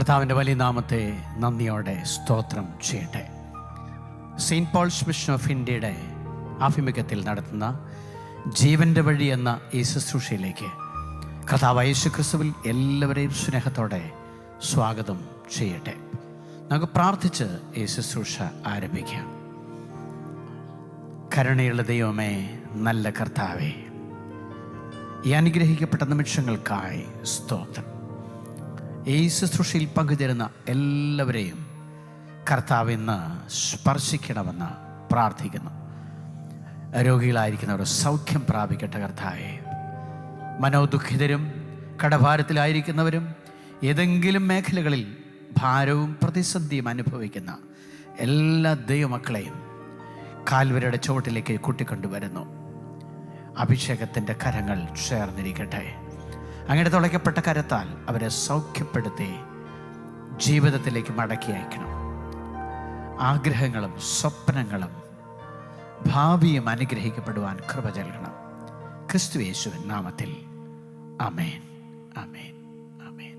കർത്താവിൻ്റെ വലിയ നാമത്തെ നന്ദിയോടെ സ്തോത്രം ചെയ്യട്ടെ. സെയിൻറ്റ് പോൾസ് മിഷൻ ഓഫ് ഇന്ത്യയുടെ ആഭിമുഖ്യത്തിൽ നടത്തുന്ന ജീവൻ്റെ വഴി എന്ന ഈ ശുശ്രൂഷയിലേക്ക് കർത്താവ് യേശു ക്രിസ്തുവിൽ എല്ലാവരെയും സ്നേഹത്തോടെ സ്വാഗതം ചെയ്യട്ടെ. നമുക്ക് പ്രാർത്ഥിച്ച് ഈ ശുശ്രൂഷ ആരംഭിക്കാം. കരുണയുള്ള ദൈവമേ, നല്ല കർത്താവേ, ഈ അനുഗ്രഹിക്കപ്പെട്ട നിമിഷങ്ങൾക്കായി സ്തോത്രം. ഈ ശുശ്രൂഷയിൽ പങ്കുചേരുന്ന എല്ലാവരെയും കർത്താവ് ഇന്ന് സ്പർശിക്കണമെന്ന് പ്രാർത്ഥിക്കുന്നു. രോഗികളായിരിക്കുന്നവർ സൗഖ്യം പ്രാപിക്കട്ടെ കർത്താവേ. മനോദുഃഖിതരും കടഭാരത്തിലായിരിക്കുന്നവരും ഏതെങ്കിലും മേഖലകളിൽ ഭാരവും പ്രതിസന്ധിയും അനുഭവിക്കുന്ന എല്ലാ ദൈവമക്കളെയും കാൽവരിയുടെ ചുവട്ടിലേക്ക് കൂട്ടിക്കൊണ്ടുവരുന്നു. അഭിഷേകത്തിൻ്റെ കരങ്ങൾ ചേർന്നിരിക്കട്ടെ. അങ്ങനെ തുളയ്ക്കപ്പെട്ട കരത്താൽ അവരെ സൗഖ്യപ്പെടുത്തി ജീവിതത്തിലേക്ക് മടക്കി അയക്കണം. ആഗ്രഹങ്ങളും സ്വപ്നങ്ങളും ഭാവിയും അനുഗ്രഹിക്കപ്പെടുവാൻ കൃപ നൽകണം. ക്രിസ്തു യേശുവിൻ നാമത്തിൽ ആമേൻ, ആമേൻ, ആമേൻ.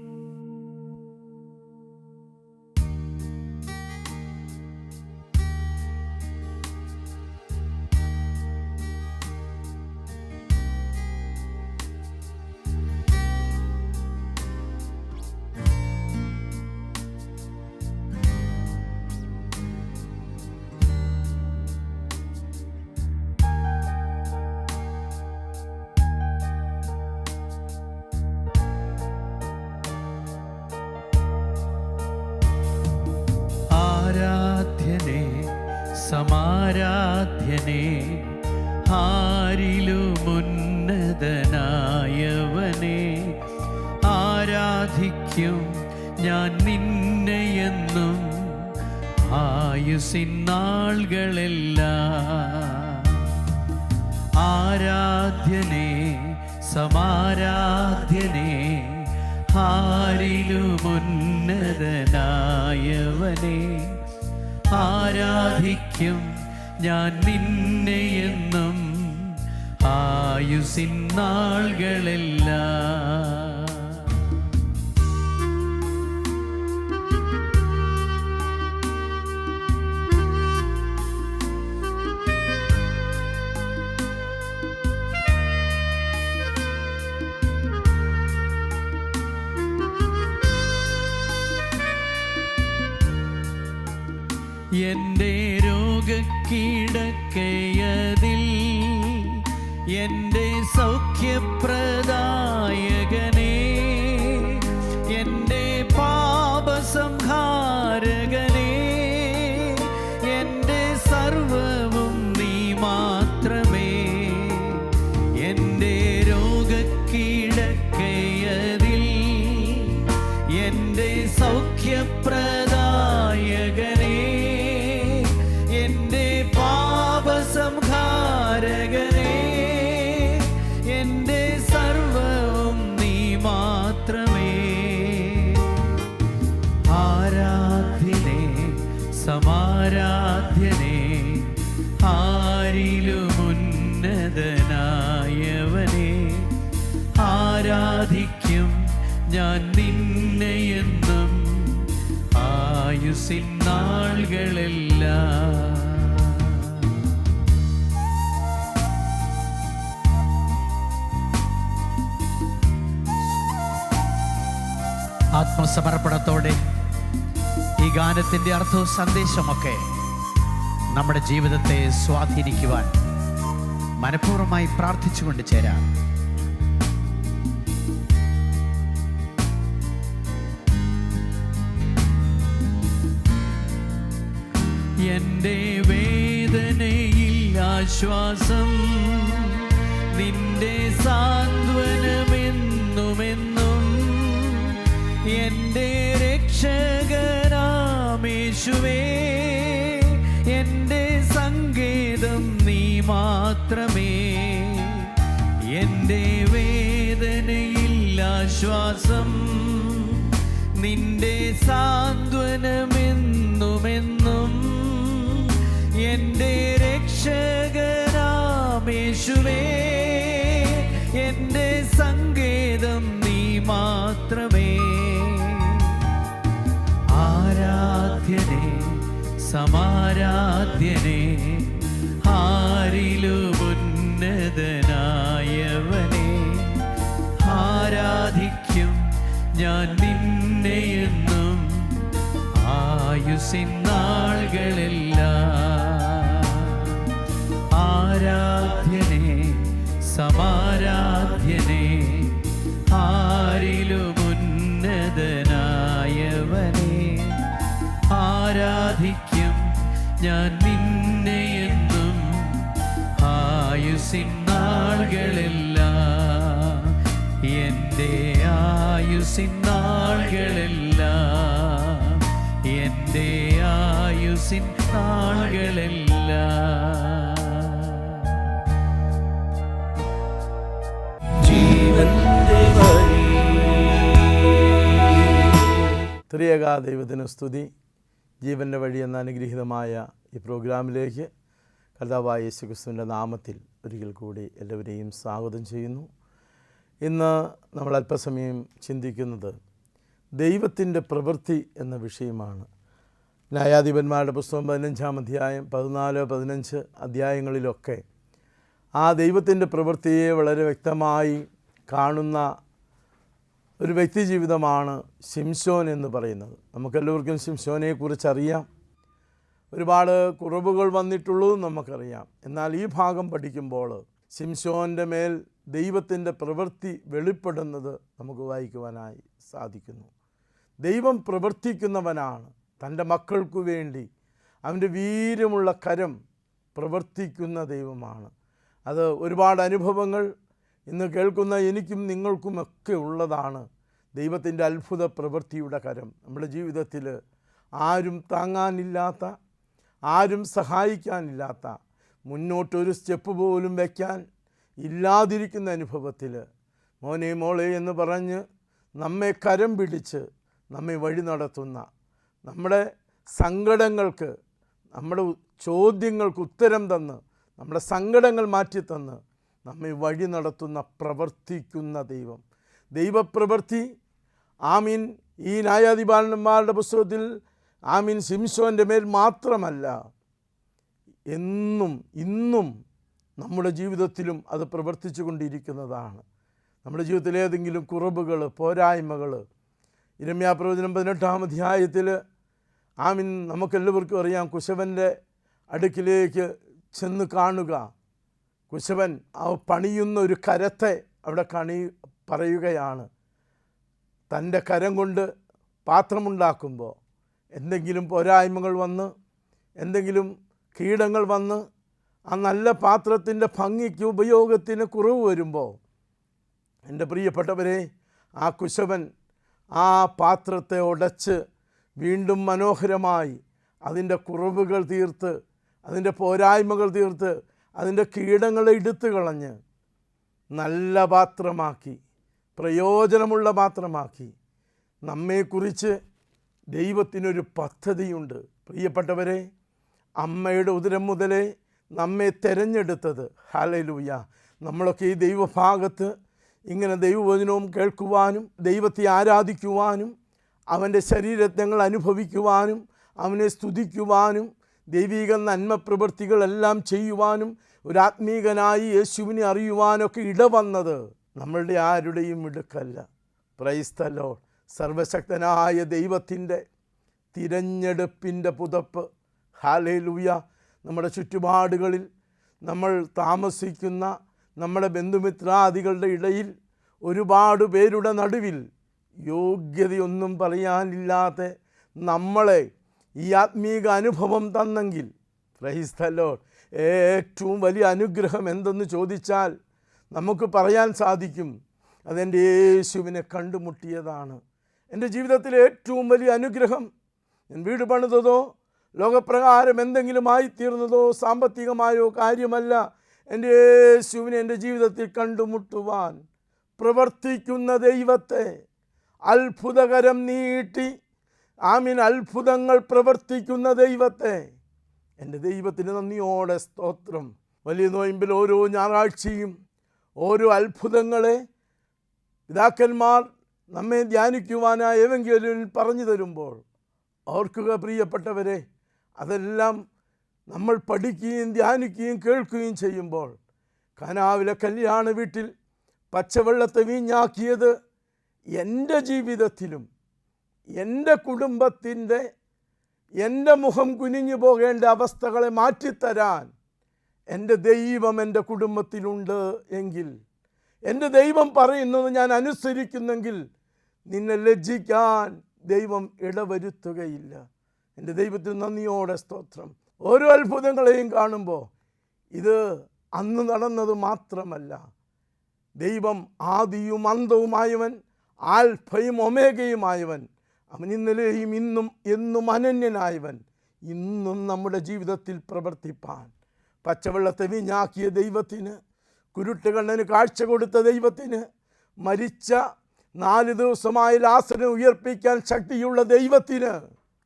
ആരാധ്യനേ, സമാരാധ്യനേ, ആരിലുമുന്നതനായവനേ, ആരാധിക്കും ഞാൻ നിന്നെയെന്നും ആയുസ്സിൻ നാളുകളെല്ലാം. ആരാധ്യനേ, സമാരാധ്യനേ, ആരിലുമുന്നതനായവനേ, ആരാധിക്കും ഞാൻ നിന്നെയെന്നും ആയുസ്സിൻ നാളുകളെല്ലാം. എൻ്റെ രോഗക്കിടക്കയതിൽ എൻ്റെ സൗഖ്യപ്രദായകനേ, എൻ്റെ പാപസംഹാരകനേ, എൻ്റെ സർവവും നീ മാത്രമേ. എൻ്റെ രോഗക്കിടക്കയതിൽ എൻ്റെ സൗഖ്യപ്രദായകനേ, എൻ്റെ പാപസംഹാരകനേ, എൻ്റെ സർവവും നീ മാത്രമേ. ആരാധ്യനേ, സമാരാധ്യനേ, ആരിലുമുന്നതനായവനേ, ആരാധിക്കും ഞാൻ നിന്നെയെന്നും ആയുസ്സിൻ നാളുകളെല്ലാം. ആത്മസമർപ്പണത്തോടെ ഈ ഗാനത്തിൻ്റെ അർത്ഥവും സന്ദേശമൊക്കെ നമ്മുടെ ജീവിതത്തെ സ്വാധീനിക്കുവാൻ മനഃപൂർവ്വമായി പ്രാർത്ഥിച്ചുകൊണ്ട് ചേരാം. എൻ്റെ വേദനയിൽ ആശ്വാസം, നിന്റെ സാന്ത്വനമെന്നുമെന്നും, എൻ്റെ രക്ഷകനാമേശുവേ, എൻ്റെ സങ്കേതം നീ മാത്രമേ. എൻ്റെ വേദനയിൽ ആശ്വാസം, നിന്റെ സാന്ത്വനമെന്നുമെന്നും, എൻ്റെ രക്ഷകനാമേശുവേ, എൻ്റെ സങ്കേതം നീ മാത്രമേ. സമാരാധ്യനെ ആരിലുമുന്നതനായവനെ ആരാധിക്കും ഞാൻ നിന്നെയെന്നും ആയുസ്സിൻ നാളുകളെല്ലാം. ആരാധ്യനെ സമാരാധ്യനെ ആരിലുമുന്നതനായവനെ ആരാധിക്കും ഞാൻ നിന്നെയെന്നും ആയുസ്സിൻ നാളുകളെല്ലാം. എൻ്റെ ആയുസ്സിൻ നാളുകളെല്ലാം, എൻ്റെ ആയുസ്സിൻ നാളുകളെല്ലാം. ജീവന്റെ വഴി. ത്രിയേക ദൈവത്തിന് സ്തുതി. ജീവൻ്റെ വഴി എന്ന അനുഗ്രഹീതമായ ഈ പ്രോഗ്രാമിലേക്ക് കർത്താവായ യേശുക്രിസ്തുവിൻ്റെ നാമത്തിൽ ഒരിക്കൽ കൂടി എല്ലാവരെയും സ്വാഗതം ചെയ്യുന്നു. ഇന്ന് നമ്മൾ അല്പസമയം ചിന്തിക്കുന്നത് ദൈവത്തിൻ്റെ പ്രവൃത്തി എന്ന വിഷയമാണ്. ന്യായാധിപന്മാരുടെ പുസ്തകം 15-ാം അധ്യായം 14-15 അധ്യായങ്ങളിലൊക്കെ ആ ദൈവത്തിൻ്റെ പ്രവൃത്തിയെ വളരെ വ്യക്തമായി കാണുന്ന ഒരു വ്യക്തി ജീവിതമാണ് ശിംശോൻ എന്ന് പറയുന്നത്. നമുക്കെല്ലാവർക്കും ശിംശോനെക്കുറിച്ചറിയാം. ഒരുപാട് കുറവുകൾ വന്നിട്ടുള്ളതും നമുക്കറിയാം. എന്നാൽ ഈ ഭാഗം പഠിക്കുമ്പോൾ ശിംശോൻ്റെ മേൽ ദൈവത്തിൻ്റെ പ്രവൃത്തി വെളിപ്പെടുന്നത് നമുക്ക് വായിക്കുവാനായി സാധിക്കുന്നു. ദൈവം പ്രവർത്തിക്കുന്നവനാണ്. തൻ്റെ മക്കൾക്കു വേണ്ടി അവൻ്റെ വീര്യമുള്ള കരം പ്രവർത്തിക്കുന്ന ദൈവമാണ്. അത് ഒരുപാട് അനുഭവങ്ങൾ ഇന്ന് കേൾക്കുന്ന എനിക്കും നിങ്ങൾക്കുമൊക്കെ ഉള്ളതാണ്. ദൈവത്തിൻ്റെ അത്ഭുത പ്രവൃത്തിയുടെ കരം നമ്മുടെ ജീവിതത്തിൽ ആരും താങ്ങാനില്ലാത്ത, ആരും സഹായിക്കാനില്ലാത്ത, മുന്നോട്ടൊരു സ്റ്റെപ്പ് പോലും വയ്ക്കാൻ ഇല്ലാതിരിക്കുന്ന അനുഭവത്തിൽ മോനെ മോളെ എന്ന് പറഞ്ഞ് നമ്മെ കരം പിടിച്ച് നമ്മെ വഴി നടത്തുന്ന, നമ്മുടെ സങ്കടങ്ങൾക്ക്, നമ്മുടെ ചോദ്യങ്ങൾക്ക് ഉത്തരം തന്ന്, നമ്മുടെ സങ്കടങ്ങൾ മാറ്റിത്തന്ന് നമ്മെ വഴി നടത്തുന്ന പ്രവർത്തിക്കുന്ന ദൈവം. ദൈവപ്രവൃത്തി ആമീൻ ഈ ന്യായാധിപന്മാരുടെ പുസ്തകത്തിൽ ആമീൻ ശിംശോൻ്റെ മേൽ മാത്രമല്ല, എന്നും ഇന്നും നമ്മുടെ ജീവിതത്തിലും അത് പ്രവർത്തിച്ചു കൊണ്ടിരിക്കുന്നതാണ്. നമ്മുടെ ജീവിതത്തിലെ ഏതെങ്കിലും കുറവുകൾ, പോരായ്മകൾ, യിരെമ്യാപ്രവചനം 18-ാം അധ്യായത്തിൽ ആമീൻ നമുക്കെല്ലാവർക്കും അറിയാം. കുശവൻ്റെ അടുക്കിലേക്ക് ചെന്ന് കാണുക. കുശവൻ ആ പണിയുന്ന ഒരു കരത്തെ അവിടെ പറയുകയാണ്. തൻ്റെ കരം കൊണ്ട് പാത്രമുണ്ടാക്കുമ്പോൾ എന്തെങ്കിലും പോരായ്മകൾ വന്ന്, എന്തെങ്കിലും കീടങ്ങൾ വന്ന് ആ നല്ല പാത്രത്തിൻ്റെ ഭംഗിക്ക്, ഉപയോഗത്തിന് കുറവ് വരുമ്പോൾ, എൻ്റെ പ്രിയപ്പെട്ടവരെ, ആ കുശവൻ ആ പാത്രത്തെ ഉടച്ച് വീണ്ടും മനോഹരമായി അതിൻ്റെ കുറവുകൾ തീർത്ത്, അതിൻ്റെ പോരായ്മകൾ തീർത്ത്, അതിൻ്റെ കീടങ്ങളെ എടുത്തു കളഞ്ഞ് നല്ല പാത്രമാക്കി, പ്രയോജനമുള്ള പാത്രമാക്കി. നമ്മെക്കുറിച്ച് ദൈവത്തിനൊരു പദ്ധതിയുണ്ട്. പ്രിയപ്പെട്ടവരെ, അമ്മയുടെ ഉദരം മുതലേ നമ്മെ തിരഞ്ഞെടുത്തത്. ഹല്ലേലൂയ. നമ്മളൊക്കെ ഈ ദൈവഭാഗത്ത് ഇങ്ങനെ ദൈവവചനവും കേൾക്കുവാനും, ദൈവത്തെ ആരാധിക്കുവാനും, അവൻ്റെ ശരീരത്വങ്ങൾ അനുഭവിക്കുവാനും, അവനെ സ്തുതിക്കുവാനും, ദൈവിക നന്മ പ്രവൃത്തികളെല്ലാം ചെയ്യുവാനും, ഒരാത്മീകനായി യേശുവിനെ അറിയുവാനൊക്കെ ഇടവന്നത് നമ്മളുടെ ആരുടെയും ഇടുക്കല്ല. Praise the Lord. സർവശക്തനായ ദൈവത്തിൻ്റെ തിരഞ്ഞെടുപ്പിൻ്റെ പുതപ്പ്. ഹല്ലേലൂയ. നമ്മുടെ ചുറ്റുപാടുകളിൽ നമ്മൾ താമസിക്കുന്ന നമ്മുടെ ബന്ധുമിത്രാദികളുടെ ഇടയിൽ ഒരുപാട് പേരുടെ നടുവിൽ യോഗ്യതയൊന്നും പറയാനില്ലാതെ നമ്മളെ ഈ ആത്മീക അനുഭവം തന്നെങ്കിൽ, പ്രൈസ് ദി ലോർഡ്, ഏറ്റവും വലിയ അനുഗ്രഹം എന്തെന്ന് ചോദിച്ചാൽ നമുക്ക് പറയാൻ സാധിക്കും, അതെൻ്റെ യേശുവിനെ കണ്ടുമുട്ടിയതാണ്. എൻ്റെ ജീവിതത്തിലെ ഏറ്റവും വലിയ അനുഗ്രഹം ഞാൻ വീട് പണിതതോ ലോകപ്രകാരം എന്തെങ്കിലും ആയിത്തീർന്നതോ സാമ്പത്തികമായോ കാര്യമല്ല. എൻ്റെ യേശുവിനെ എൻ്റെ ജീവിതത്തിൽ കണ്ടുമുട്ടുവാൻ പ്രവർത്തിക്കുന്ന ദൈവത്തെ, അത്ഭുതകരം നീട്ടി ആമീൻ അത്ഭുതങ്ങൾ പ്രവർത്തിക്കുന്ന ദൈവത്തെ, എൻ്റെ ദൈവത്തിന് നന്ദിയോടെ സ്തോത്രം. വലിയ നോയമ്പിൽ ഓരോ ഞായറാഴ്ചയും ഓരോ അത്ഭുതങ്ങളെ പിതാക്കന്മാർ നമ്മെ ധ്യാനിക്കുവാനായി ഏവെങ്കിലും പറഞ്ഞു തരുമ്പോൾ ഓർക്കുക പ്രിയപ്പെട്ടവരെ, അതെല്ലാം നമ്മൾ പഠിക്കുകയും ധ്യാനിക്കുകയും കേൾക്കുകയും ചെയ്യുമ്പോൾ കാനാവിലെ കല്യാണ വീട്ടിൽ പച്ചവെള്ളത്തെ വീഞ്ഞാക്കിയത് എൻ്റെ ജീവിതത്തിലും എൻ്റെ കുടുംബത്തിൻ്റെ എൻ്റെ മുഖം കുനിഞ്ഞു പോകേണ്ട അവസ്ഥകളെ മാറ്റിത്തരാൻ എൻ്റെ ദൈവം എൻ്റെ കുടുംബത്തിലുണ്ട് എങ്കിൽ, എൻ്റെ ദൈവം പറയുന്നത് ഞാൻ അനുസരിക്കുന്നെങ്കിൽ നിന്നെ ലജ്ജിക്കാൻ ദൈവം ഇടവരുത്തുകയില്ല. എൻ്റെ ദൈവത്തിന് നന്ദിയോടെ സ്തോത്രം. ഓരോ അത്ഭുതങ്ങളെയും കാണുമ്പോൾ ഇത് അന്ന് നടന്നത് മാത്രമല്ല, ദൈവം ആദിയും അന്തവുമായവൻ, ആൽഫയും ഒമേഗയുമായവൻ, അവൻ ഇന്നലെയും ഇന്നും എന്നും അനന്യനായവൻ, ഇന്നും നമ്മുടെ ജീവിതത്തിൽ പ്രവർത്തിപ്പാൻ പച്ചവെള്ളത്തെ വീഞ്ഞാക്കിയ ദൈവത്തിന്, കുരുട്ടുകണ്ണന് കാഴ്ച കൊടുത്ത ദൈവത്തിന്, മരിച്ച 4 ദിവസമായി ലാസറിനെ ഉയർപ്പിക്കാൻ ശക്തിയുള്ള ദൈവത്തിന്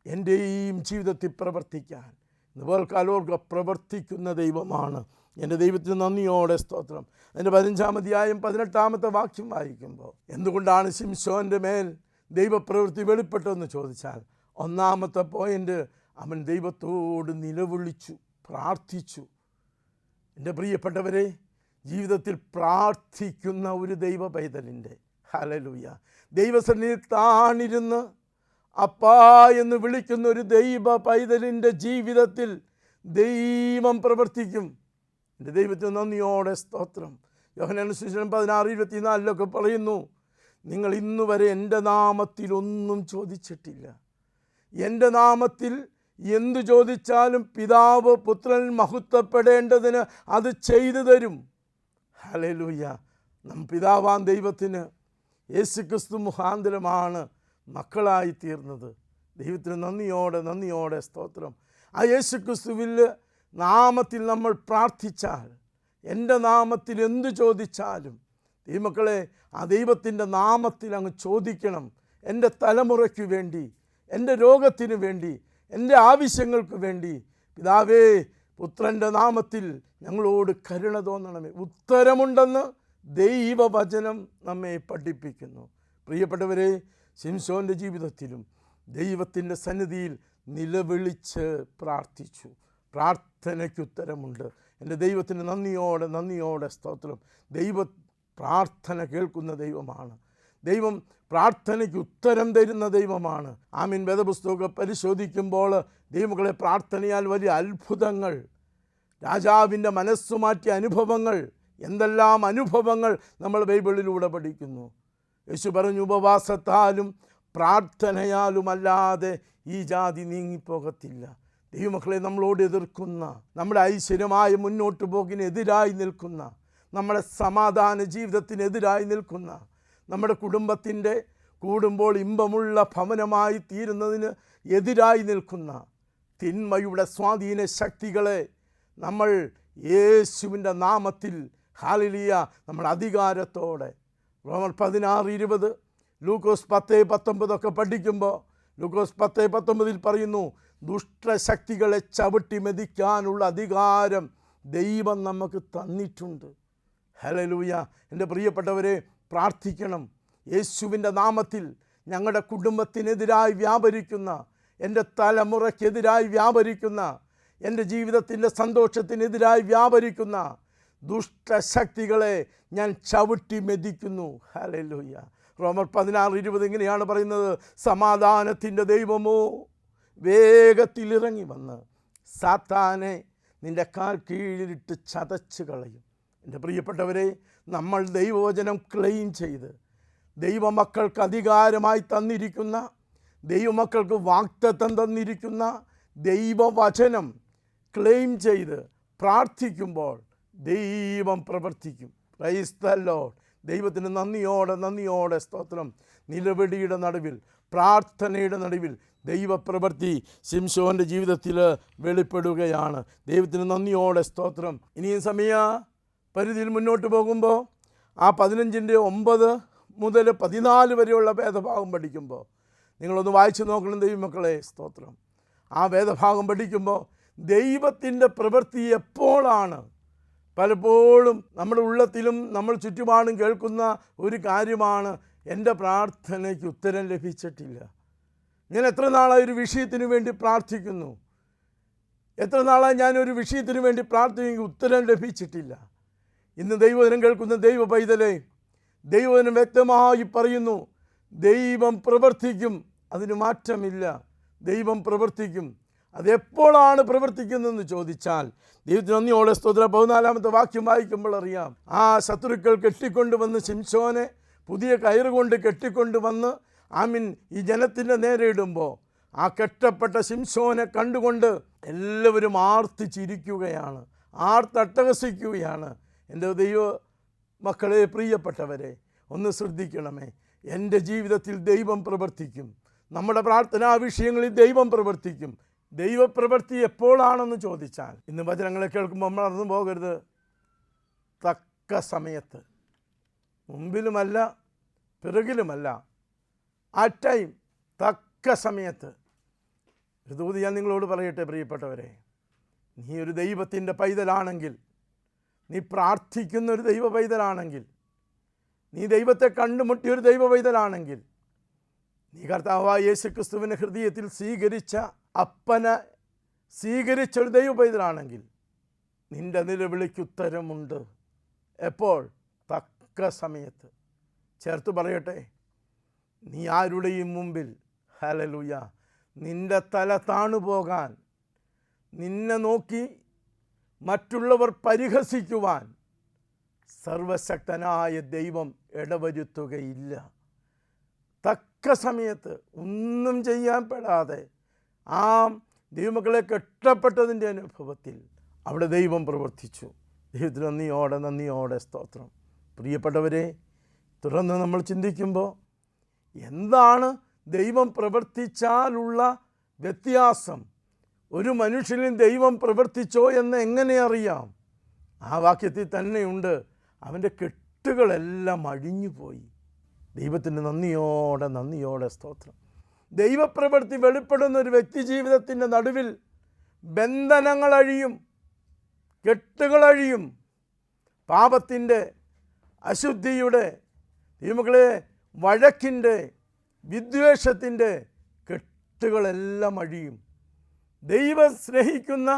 എൻ്റെയും ജീവിതത്തിൽ പ്രവർത്തിക്കാൻ ഇതുപോൽക്കാലോർക്ക് പ്രവർത്തിക്കുന്ന ദൈവമാണ്. എൻ്റെ ദൈവത്തിന് നന്ദിയോടെ സ്തോത്രം. അതിൻ്റെ 15-ാം അധ്യായം 18-ാമത്തെ വാക്യം വായിക്കുമ്പോൾ, എന്തുകൊണ്ടാണ് ശിംശോൻ്റെ മേൽ ദൈവപ്രവൃത്തി വെളിപ്പെട്ടതെന്ന് ചോദിച്ചാൽ, ഒന്നാമത്തെ പോയിൻ്റ്, അവൻ ദൈവത്തോട് നിലവിളിച്ചു, പ്രാർത്ഥിച്ചു. എൻ്റെ പ്രിയപ്പെട്ടവരെ, ജീവിതത്തിൽ പ്രാർത്ഥിക്കുന്ന ഒരു ദൈവ പൈതലിൻ്റെ, ഹല്ലേലൂയ, ദൈവസന്നിധിയിൽ താണിരുന്ന് അപ്പാ എന്ന് വിളിക്കുന്ന ഒരു ദൈവ പൈതലിൻ്റെ ജീവിതത്തിൽ ദൈവം പ്രവർത്തിക്കും. എൻ്റെ ദൈവത്തിന് നന്ദിയോടെ സ്തോത്രം. യോഹന്നാൻ സുവിശേഷം 16:24 പറയുന്നു, നിങ്ങൾ ഇന്നുവരെ എൻ്റെ നാമത്തിൽ ഒന്നും ചോദിച്ചിട്ടില്ല. എൻ്റെ നാമത്തിൽ എന്തു ചോദിച്ചാലും പിതാവ് പുത്രൻ മഹത്വപ്പെടേണ്ടതിന് അത് ചെയ്തു തരും. ഹല്ലേലൂയ. പിതാവാൻ ദൈവത്തിന് യേശുക്രിസ്തു മുഖാന്തരമാണ് മക്കളായി തീർന്നത്. ദൈവത്തിന് നന്ദിയോടെ സ്തോത്രം. ആ യേശുക്രിസ്തുവിൽ നാമത്തിൽ നമ്മൾ പ്രാർത്ഥിച്ചാൽ, എൻ്റെ നാമത്തിൽ എന്തു ചോദിച്ചാലും, ദൈവമക്കളെ, ആ ദൈവത്തിൻ്റെ നാമത്തിൽ അങ്ങ് ചോദിക്കണം. എൻ്റെ തലമുറയ്ക്ക് വേണ്ടി, എൻ്റെ രോഗത്തിന് വേണ്ടി, എൻ്റെ ആവശ്യങ്ങൾക്ക് വേണ്ടി, പിതാവേ പുത്രൻ്റെ നാമത്തിൽ ഞങ്ങളോട് കരുണ തോന്നണമേ. ഉത്തരമുണ്ടെന്ന് ദൈവവചനം നമ്മെ പഠിപ്പിക്കുന്നു. പ്രിയപ്പെട്ടവരെ, ശിംശോൻ്റെ ജീവിതത്തിലും ദൈവത്തിൻ്റെ സന്നിധിയിൽ നിലവിളിച്ച് പ്രാർത്ഥിച്ചു. പ്രാർത്ഥനയ്ക്ക് ഉത്തരമുണ്ട്. എൻ്റെ ദൈവത്തിന് നന്ദിയോടെ സ്തോത്രം. ദൈവ പ്രാർത്ഥന കേൾക്കുന്ന ദൈവമാണ്. ദൈവം പ്രാർത്ഥനയ്ക്ക് ഉത്തരം തരുന്ന ദൈവമാണ്. ആമീൻ. വേദപുസ്തകമൊക്കെ പരിശോധിക്കുമ്പോൾ ദൈവങ്ങളെ പ്രാർത്ഥനയാൽ വലിയ അത്ഭുതങ്ങൾ, രാജാവിൻ്റെ മനസ്സു മാറ്റിയ അനുഭവങ്ങൾ, എന്തെല്ലാം അനുഭവങ്ങൾ നമ്മൾ ബൈബിളിലൂടെ പഠിക്കുന്നു. യേശു പറഞ്ഞു, ഉപവാസത്താലും പ്രാർത്ഥനയാലും അല്ലാതെ ഈ ജാതി നീങ്ങിപ്പോകത്തില്ല. ദൈവമക്കളെ, നമ്മളോട് എതിർക്കുന്ന, നമ്മുടെ ഐശ്വര്യമായ മുന്നോട്ട് പോകിനെതിരായി നിൽക്കുന്ന, നമ്മുടെ സമാധാന ജീവിതത്തിനെതിരായി നിൽക്കുന്ന, നമ്മുടെ കുടുംബത്തിൻ്റെ കൂടുമ്പോൾ ഇമ്പമുള്ള ഭവനമായി തീരുന്നതിന് എതിരായി നിൽക്കുന്ന തിന്മയുടെ സ്വാധീന ശക്തികളെ നമ്മൾ യേശുവിൻ്റെ നാമത്തിൽ, ഹല്ലേലൂയ, നമ്മൾ അധികാരത്തോടെ, റോമർ 16:20, ലൂക്കോസ് 10:19 പഠിക്കുമ്പോൾ ലൂക്കോസ് 10:19 പറയുന്നു, ദുഷ്ടശക്തികളെ ചവിട്ടി മെതിക്കാനുള്ള അധികാരം ദൈവം നമുക്ക് തന്നിട്ടുണ്ട്. ഹല്ലേലൂയ. എൻ്റെ പ്രിയപ്പെട്ടവരെ, പ്രാർത്ഥിക്കണം. യേശുവിൻ്റെ നാമത്തിൽ ഞങ്ങളുടെ കുടുംബത്തിനെതിരായി വ്യാപരിക്കുന്ന, എൻ്റെ തലമുറയ്ക്കെതിരായി വ്യാപരിക്കുന്ന, എൻ്റെ ജീവിതത്തിൻ്റെ സന്തോഷത്തിനെതിരായി വ്യാപരിക്കുന്ന ദുഷ്ടശക്തികളെ ഞാൻ ചവിട്ടി മെതിക്കുന്നു. ഹല്ലേലൂയ. റോമർ 16:20 ഇങ്ങനെയാണ് പറയുന്നത്, സമാധാനത്തിൻ്റെ ദൈവമോ വേഗത്തിൽ ഇറങ്ങി വന്ന് സാത്താനെ നിൻ്റെ കാൽ കീഴിലിട്ട് ചതച്ച് കളയും. എൻ്റെ പ്രിയപ്പെട്ടവരെ, നമ്മൾ ദൈവവചനം ക്ലെയിം ചെയ്ത് ദൈവമക്കൾക്ക് അധികാരമായി തന്നിരിക്കുന്ന, ദൈവമക്കൾക്ക് വാഗ്ദത്തം തന്നിരിക്കുന്ന ദൈവവചനം ക്ലെയിം ചെയ്ത് പ്രാർത്ഥിക്കുമ്പോൾ ദൈവം പ്രവർത്തിക്കും. Praise the Lord. ദൈവത്തിന് നന്ദിയോടെ സ്തോത്രം. നിലവിളിയുടെ നടുവിൽ, പ്രാർത്ഥനയുടെ നടുവിൽ ദൈവപ്രവൃത്തി ശിംശോൻ്റെ ജീവിതത്തിൽ വെളിപ്പെടുകയാണ്. ദൈവത്തിന് നന്ദിയോടെ സ്തോത്രം. ഇനിയും സമയ പരിധിയിൽ മുന്നോട്ട് പോകുമ്പോൾ ആ 15:9 മുതൽ 14 വരെയുള്ള വേദഭാഗം പഠിക്കുമ്പോൾ നിങ്ങളൊന്ന് വായിച്ചു നോക്കണം ദൈവമക്കളെ. സ്തോത്രം. ആ വേദഭാഗം പഠിക്കുമ്പോൾ ദൈവത്തിൻ്റെ പ്രവൃത്തി എപ്പോഴാണ്, പലപ്പോഴും നമ്മുടെ ഉള്ളത്തിലും നമ്മൾ ചുറ്റുപാടും കേൾക്കുന്ന ഒരു കാര്യമാണ്, എൻ്റെ പ്രാർത്ഥനയ്ക്ക് ഉത്തരം ലഭിച്ചിട്ടില്ല. ഞാൻ എത്ര നാളായി ഒരു വിഷയത്തിന് വേണ്ടി പ്രാർത്ഥിക്കുന്നു, എത്ര നാളായി ഞാനൊരു വിഷയത്തിന് വേണ്ടി പ്രാർത്ഥിക്കുമെങ്കിൽ ഉത്തരം ലഭിച്ചിട്ടില്ല. ഇന്ന് ദൈവവചനം കേൾക്കുന്ന ദൈവ പൈതലേ, ദൈവവചനം വ്യക്തമായി പറയുന്നു, ദൈവം പ്രവർത്തിക്കും, അതിന് മാറ്റമില്ല. ദൈവം പ്രവർത്തിക്കും. അതെപ്പോഴാണ് പ്രവർത്തിക്കുന്നതെന്ന് ചോദിച്ചാൽ ദൈവത്തിന് നന്ദിയോടെ സ്തോത്രം. 14-ാമത്തെ വാക്യം വായിക്കുമ്പോൾ അറിയാം, ആ ശത്രുക്കൾ കെട്ടിക്കൊണ്ടുവന്ന് ശിംശോനെ പുതിയ കയറുകൊണ്ട് കെട്ടിക്കൊണ്ടുവന്ന് ഈ ജനത്തിൻ്റെ നേരെ ഇടുമ്പോൾ ആ കെട്ടപ്പെട്ട ശിംശോനെ കണ്ടുകൊണ്ട് എല്ലാവരും ആർത്ത് ചിരിക്കുകയാണ്, ആർത്തട്ടഹസിക്കുകയാണ്. എൻ്റെ ദൈവ മക്കളെ, പ്രിയപ്പെട്ടവരെ, ഒന്ന് ശ്രദ്ധിക്കണമേ. എൻ്റെ ജീവിതത്തിൽ ദൈവം പ്രവർത്തിക്കും. നമ്മുടെ പ്രാർത്ഥനാ വിഷയങ്ങളിൽ ദൈവം പ്രവർത്തിക്കും. ദൈവപ്രവൃത്തി എപ്പോഴാണെന്ന് ചോദിച്ചാൽ ഇന്ന് വചനങ്ങളെ കേൾക്കുമ്പോൾ മറന്നു പോകരുത്. തക്ക സമയത്ത്, മുമ്പിലുമല്ല പിറകിലുമല്ല, ആ ടൈം, തക്ക സമയത്ത്. ഒരു ദൂത് ഞാൻ നിങ്ങളോട് പറയട്ടെ പ്രിയപ്പെട്ടവരെ, നീ ഒരു ദൈവത്തിൻ്റെ പൈതലാണെങ്കിൽ, നീ പ്രാർത്ഥിക്കുന്ന ഒരു ദൈവ പൈതലാണെങ്കിൽ, നീ ദൈവത്തെ കണ്ടുമുട്ടിയൊരു ദൈവ പൈതലാണെങ്കിൽ, നീ കർത്താവായ യേശുക്രിസ്തുവിനെ ഹൃദയത്തിൽ സ്വീകരിച്ച അപ്പനെ സ്വീകരിച്ചൊരു ദൈവ പൈതലാണെങ്കിൽ നിൻ്റെ നിലവിളിക്ക് ഉത്തരമുണ്ട്. എപ്പോൾ? തക്ക സമയത്ത്. ചേർത്ത് പറയട്ടെ, നീ ആരുടെയും മുമ്പിൽ, ഹല്ലേലൂയ, നിൻ്റെ തല താണുപോകാൻ, നിന്നെ നോക്കി മറ്റുള്ളവർ പരിഹസിക്കുവാൻ സർവശക്തനായ ദൈവം ഇടവരുത്തുകയില്ല. തക്ക സമയത്ത് ഒന്നും ചെയ്യാൻ പെടാതെ ആ ദൈവമക്കളെ കെട്ടപ്പെട്ടതിൻ്റെ അനുഭവത്തിൽ അവിടെ ദൈവം പ്രവർത്തിച്ചു. ദൈവത്തിന് നന്ദിയോടെ സ്തോത്രം. പ്രിയപ്പെട്ടവരെ, തുടർന്ന് നമ്മൾ ചിന്തിക്കുമ്പോൾ എന്താണ് ദൈവം പ്രവർത്തിച്ചാലുള്ള വ്യത്യാസം? ഒരു മനുഷ്യനിൽ ദൈവം പ്രവർത്തിച്ചോ എന്ന് എങ്ങനെ അറിയാം? ആ വാക്യത്തിൽ തന്നെയുണ്ട്, അവൻ്റെ കെട്ടുകളെല്ലാം അഴിഞ്ഞുപോയി. ദൈവത്തിന് നന്ദിയോടെ സ്തോത്രം. ദൈവപ്രവൃത്തി വെളിപ്പെടുന്ന ഒരു വ്യക്തി ജീവിതത്തിൻ്റെ നടുവിൽ ബന്ധനങ്ങൾ അഴിയും, കെട്ടുകളഴിയും. പാപത്തിൻ്റെ, അശുദ്ധിയുടെ, ദൈവമക്കളെ, വഴക്കിൻ്റെ, വിദ്വേഷത്തിൻ്റെ കെട്ടുകളെല്ലാം അഴിയും. ദൈവം സ്നേഹിക്കുന്ന,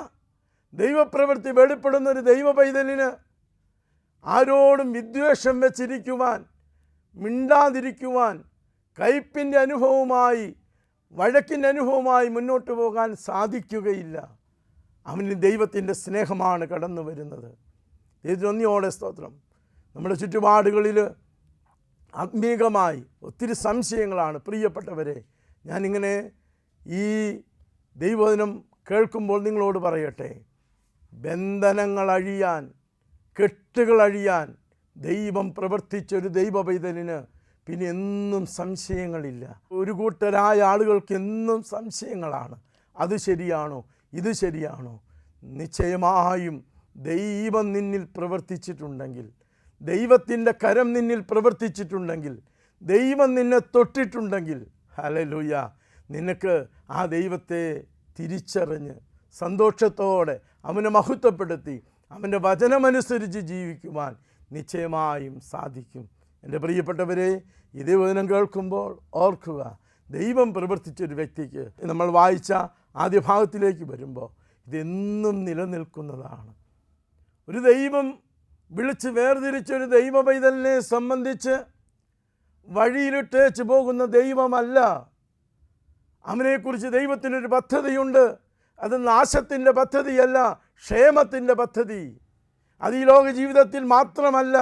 ദൈവപ്രവൃത്തി വെളിപ്പെടുന്ന ഒരു ദൈവ പൈതലിന് ആരോടും വിദ്വേഷം വെച്ചിരിക്കുവാൻ, മിണ്ടാതിരിക്കുവാൻ, കയ്പിൻ്റെ അനുഭവമായി, വഴക്കിൻ്റെ അനുഭവമായി മുന്നോട്ട് പോകാൻ സാധിക്കുകയില്ല. അവന് ദൈവത്തിൻ്റെ സ്നേഹമാണ് കടന്നു വരുന്നത്. ദൈവത്തിനോടെ സ്തോത്രം. നമ്മുടെ ചുറ്റുപാടുകളിൽ ആത്മീകമായി ഒത്തിരി സംശയങ്ങളാണ്. പ്രിയപ്പെട്ടവരെ, ഞാനിങ്ങനെ ഈ ദൈവവചനം കേൾക്കുമ്പോൾ നിങ്ങളോട് പറയട്ടെ, ബന്ധനങ്ങൾ അഴിയാൻ, കെട്ടുകൾ അഴിയാൻ ദൈവം പ്രവർത്തിച്ചൊരു ദൈവ പൈതലിന് പിന്നെ എന്നും സംശയങ്ങളില്ല. ഒരു കൂട്ടരായ ആളുകൾക്ക് എന്നും സംശയങ്ങളാണ്. അത് ശരിയാണോ, ഇത് ശരിയാണോ? നിശ്ചയമായും ദൈവം നിന്നിൽ പ്രവർത്തിച്ചിട്ടുണ്ടെങ്കിൽ, ദൈവത്തിൻ്റെ കരം നിന്നിൽ പ്രവർത്തിച്ചിട്ടുണ്ടെങ്കിൽ, ദൈവം നിന്നെ തൊട്ടിട്ടുണ്ടെങ്കിൽ, ഹല്ലേലൂയ, നിനക്ക് ആ ദൈവത്തെ തിരിച്ചറിഞ്ഞ് സന്തോഷത്തോടെ അവനെ മഹത്വപ്പെടുത്തി അവൻ്റെ വചനമനുസരിച്ച് ജീവിക്കുവാൻ നിശ്ചയമായും സാധിക്കും. എൻ്റെ പ്രിയപ്പെട്ടവരെ, ഇതേ വചനം കേൾക്കുമ്പോൾ ഓർക്കുക, ദൈവം പ്രവർത്തിച്ചൊരു വ്യക്തിക്ക്, നമ്മൾ വായിച്ച ആദ്യ ഭാഗത്തിലേക്ക് വരുമ്പോൾ, ഇതെന്നും നിലനിൽക്കുന്നതാണ്. ഒരു ദൈവം വിളിച്ച് വേർതിരിച്ചൊരു ദൈവ പൈതലിനെ സംബന്ധിച്ച് വഴിയിലിട്ടേച്ച് പോകുന്ന ദൈവമല്ല. അവനെക്കുറിച്ച് ദൈവത്തിനൊരു പദ്ധതിയുണ്ട്. അത് നാശത്തിൻ്റെ പദ്ധതിയല്ല, ക്ഷേമത്തിൻ്റെ പദ്ധതി. അത് ഈ ലോക ജീവിതത്തിൽ മാത്രമല്ല,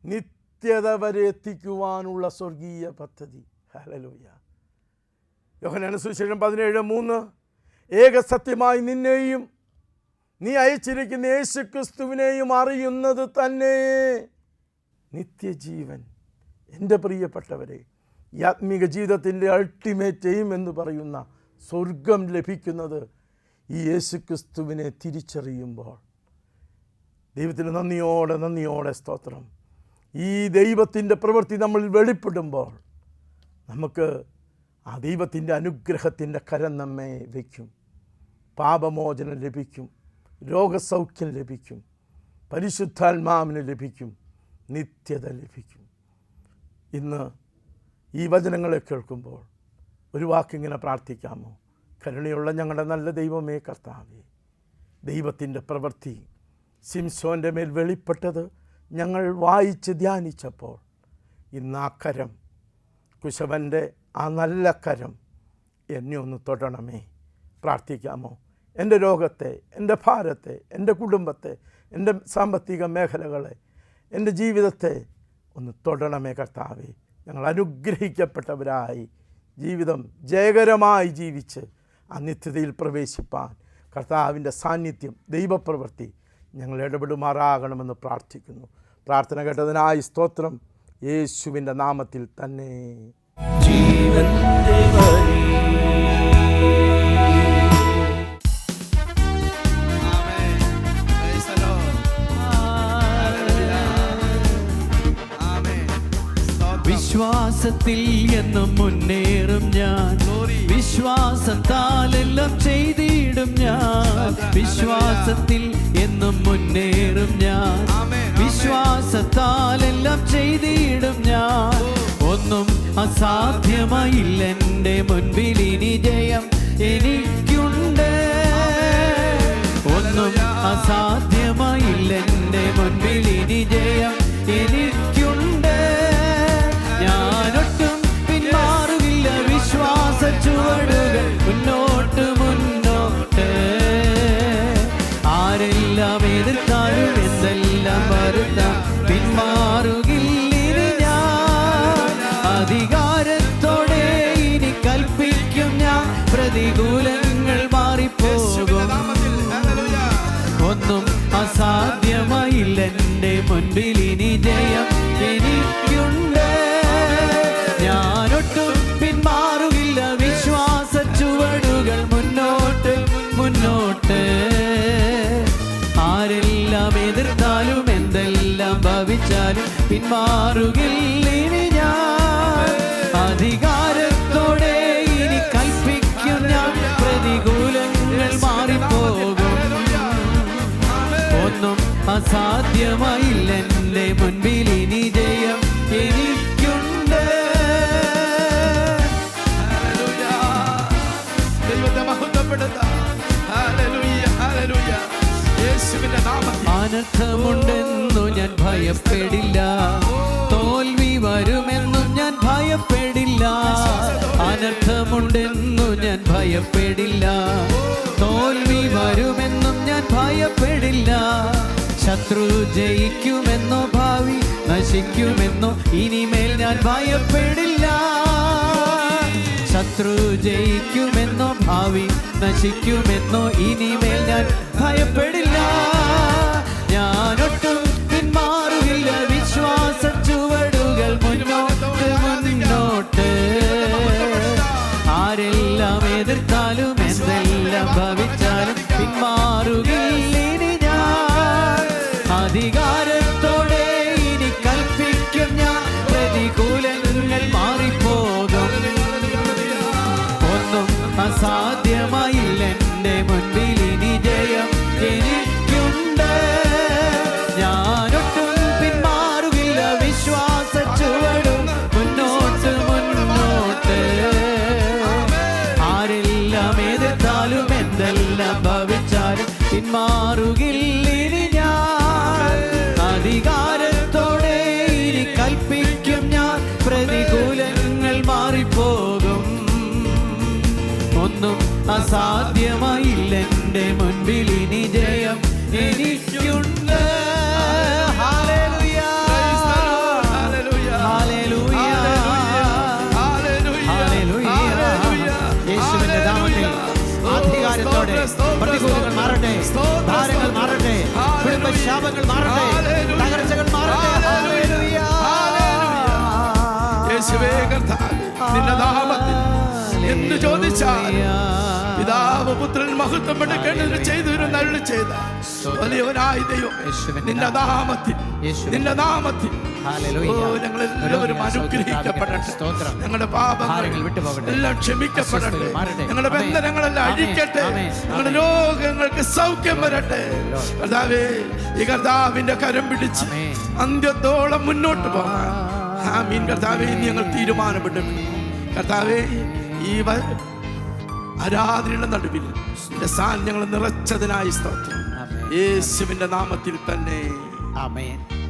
നിത്യത വരെ എത്തിക്കുവാനുള്ള സ്വർഗീയ പദ്ധതി. ഹല്ലേലൂയ. യോഹന്നാൻ സുവിശേഷം 17:3, ഏക സത്യമായി നിന്നെയും നീ അയച്ചിരിക്കുന്ന യേശുക്രിസ്തുവിനെയും അറിയുന്നത് തന്നെ നിത്യജീവൻ. എൻ്റെ പ്രിയപ്പെട്ടവരെ, ഈ ആത്മീക ജീവിതത്തിൻ്റെ അൾട്ടിമേറ്റ് എയിം എന്ന് പറയുന്ന സ്വർഗം ലഭിക്കുന്നത് ഈ യേശുക്രിസ്തുവിനെ തിരിച്ചറിയുമ്പോൾ. ദൈവത്തിന് നന്ദിയോടെ സ്തോത്രം. ഈ ദൈവത്തിൻ്റെ പ്രവൃത്തി നമ്മൾ വെളിപ്പെടുമ്പോൾ നമുക്ക് ആ ദൈവത്തിൻ്റെ അനുഗ്രഹത്തിൻ്റെ കരം നമ്മെ വയ്ക്കും. പാപമോചനം ലഭിക്കും, രോഗസൗഖ്യം ലഭിക്കും, പരിശുദ്ധാത്മാവിന് ലഭിക്കും, നിത്യത ലഭിക്കും. ഇന്ന് ഈ വചനങ്ങളെ കേൾക്കുമ്പോൾ ഒരു വാക്കിങ്ങനെ പ്രാർത്ഥിക്കാമോ? കരുണയുള്ള ഞങ്ങളുടെ നല്ല ദൈവമേ കർത്താവേ, ദൈവത്തിൻ്റെ പ്രവൃത്തി ശിംശോൻ്റെ മേൽ വെളിപ്പെട്ടത് ഞങ്ങൾ വായിച്ച് ധ്യാനിച്ചപ്പോൾ ഇന്ന് ആ കരം, കുശവൻ്റെ ആ നല്ല കരം എന്നെ ഒന്ന് തൊടണമേ. പ്രാർത്ഥിക്കാമോ? എൻ്റെ രോഗത്തെ, എൻ്റെ ഭാരത്തെ, എൻ്റെ കുടുംബത്തെ, എൻ്റെ സാമ്പത്തിക മേഖലകളെ, എൻ്റെ ജീവിതത്തെ ഒന്ന് തൊടണമേ കർത്താവേ. ഞങ്ങൾ അനുഗ്രഹിക്കപ്പെട്ടവരായി ജീവിതം ജയകരമായി ജീവിച്ച് ആ നിത്യതയിൽ പ്രവേശിപ്പാൻ കർത്താവിൻ്റെ സാന്നിധ്യം, ദൈവപ്രവൃത്തി ഞങ്ങൾ ഇടപെടുമാറാകണമെന്ന് പ്രാർത്ഥിക്കുന്നു. പ്രാർത്ഥന കേട്ടതിനായി സ്തോത്രം, യേശുവിൻ്റെ നാമത്തിൽ തന്നെ. ജീവന്റെ വഴി. വിശ്വാസത്തിൽ എന്നും മുന്നേറും ഞാൻ, വിശ്വാസത്താലെല്ലാം ചെയ്തിടും ഞാൻ. വിശ്വാസത്തിൽ എന്നും മുന്നേറും ഞാൻ, വിശ്വാസത്താലെല്ലാം ചെയ്തിടും ഞാൻ. ഒന്നും അസാധ്യമായില്ല എൻ്റെ മുൻപിൽ, ഇനി ജയം എനിക്കുണ്ട്. ഒന്നും അസാധ്യമായില്ല എൻ്റെ മുൻപിൽ, ഇനി ജയം എനിക്കുണ്ട്. ഞാനൊട്ടും പിന്മാറുകില്ല, വിശ്വാസ ചുവടുകൾ മുന്നോട്ട് മുന്നോട്ട്. ആരെല്ലാം എതിർത്താലും എന്തെല്ലാം വരുത്താം, പിന്മാറുകില്ല ഞാൻ. അധികാരത്തോടെ ഇനി കൽപ്പിക്കും ഞാൻ, പ്രതികൂലങ്ങൾ മാറിപ്പോകും. ഒന്നും അസാധ്യമായില്ല എൻ്റെ മുൻപിൽ, ഇനി ജയം എനിക്കുണ്ട്. ഞാനൊട്ടും പിന്മാറുകില്ല, വിശ്വാസ ചുവടുകൾ മുന്നോട്ട് മുന്നോട്ട്. ആരെല്ലാം എതിർത്താലും എന്തെല്ലാം ഭവിച്ചാലും പിന്മാറുകില്ല ഇനി ഞാൻ. അധികാരത്തോടെ ഇനി കൽപ്പിക്കും ഞാൻ, പ്രതികൂലങ്ങൾ മാറിപ്പോകും. ഒന്നും അസാധ്യമായില്ല എൻ്റെ മുൻപിൽ, ഇനി ജയം എനിക്കുണ്ട്. അനർത്ഥമുണ്ടെന്നു ഞാൻ ഭയപ്പെടില്ല, തോൽവി വരുമെന്നും ഞാൻ ഭയപ്പെടില്ല. അനർത്ഥമുണ്ടെന്നു ഞാൻ ഭയപ്പെടില്ല, തോൽവി വരുമെന്നും ഞാൻ ഭയപ്പെടില്ല. ശത്രു ജയിക്കുമെന്നോ ഭാവി നശിക്കുമെന്നോ ഇനിമേൽ ഞാൻ ഭയപ്പെടില്ല. ശത്രു ജയിക്കുമെന്നോ ഭാവി നശിക്കുമെന്നോ ഇനിമേൽ ഞാൻ ഭയപ്പെടില്ല. ഞാനൊട്ടും പിന്മാറുകില്ല, വിശ്വാസ ചുവടുകൾ മുന്നോട്ട് മുന്നോട്ട്. ആരെല്ലാം എതിർത്താലും എന്തെല്ലാം ഭവിച്ചാലും പിന്മാറുകില്ല ഇനി ഞാൻ. അധികാരത്തോടെ ഇനി കൽപ്പിക്കും ഞാൻ, പ്രതികൂലങ്ങൾ മാറിപ്പോകും. ഒന്നും അസാധ്യമായില്ല എൻ്റെ മുൻപിൽ, ഇനി ജയം എനിക്കുണ്ട്. ഞാനൊട്ടും പിന്മാറുകില്ല, വിശ്വാസ ചുവടും മുന്നോട്ട് മുന്നോട്ട്. ആരെല്ലാം എതിർത്താലും എന്തെല്ലാം ഭവിച്ചാലും പിന്മാറുകില്ല ഇനി ഞാൻ. അധികാരത്തോടെ ഇനി കൽപ്പിക്കും ഞാൻ, പ്രതികൂലങ്ങൾ മാറിപ്പോകും. ഒന്നും അസാധ്യമായില്ല എൻ്റെ മുൻപിൽ, ഇനി ജയം എനിക്കുണ്ട്. Hallelujah, hallelujah, hallelujah. യേശുവിന്റെ നാമത്തിൽ അധികാരത്തോടെ പ്രതികൂലങ്ങൾ മാറട്ടെ, ഭാരങ്ങൾ മാറട്ടെ, കുടുംബശാപങ്ങൾ മാറട്ടെ, തകർച്ചകൾ മാറട്ടെ. ഹല്ലേലൂയ. യേശുവേ കർത്താവേ, നിന്റെ നാമത്തിൽ എന്ത് ചോദിച്ചാൽ പിതാവ് പുത്രൻ മഹത്വം എടുക്കേണ്ടത് ചെയ്തിരുന്ന അരുളി ചെയ്ത വലിയവനായ ദൈവം നിന്റെ നാമത്തിൽ, നിന്റെ നാമത്തിൽ ഞങ്ങളെല്ലാവരും അനുഗ്രഹിക്കപ്പെടട്ടെ. ഞങ്ങളുടെ പാപങ്ങൾ എല്ലാം ക്ഷമിക്കപ്പെടട്ടെ. ഞങ്ങളുടെ ബന്ധനങ്ങളെല്ലാം അഴിക്കട്ടെ. ഞങ്ങളുടെ രോഗങ്ങൾക്ക് സൗഖ്യം വരട്ടെ. കർത്താവേ, ഈ കർത്താവിന്റെ കരം പിടിച്ച് അന്ത്യത്തോളം മുന്നോട്ട് പോകാൻ ആമീൻ. കർത്താവേ, ഞങ്ങൾ തീരുമാനമെടുക്കും. കർത്താവേ, ഈ ആരാധനയുടെ നടുവിൽ സാന്നിധ്യം ഞങ്ങൾ നിറച്ചതിനായി സ്തോത്രം. ആമേൻ. യേശുവിന്റെ നാമത്തിൽ തന്നെ ആമേൻ.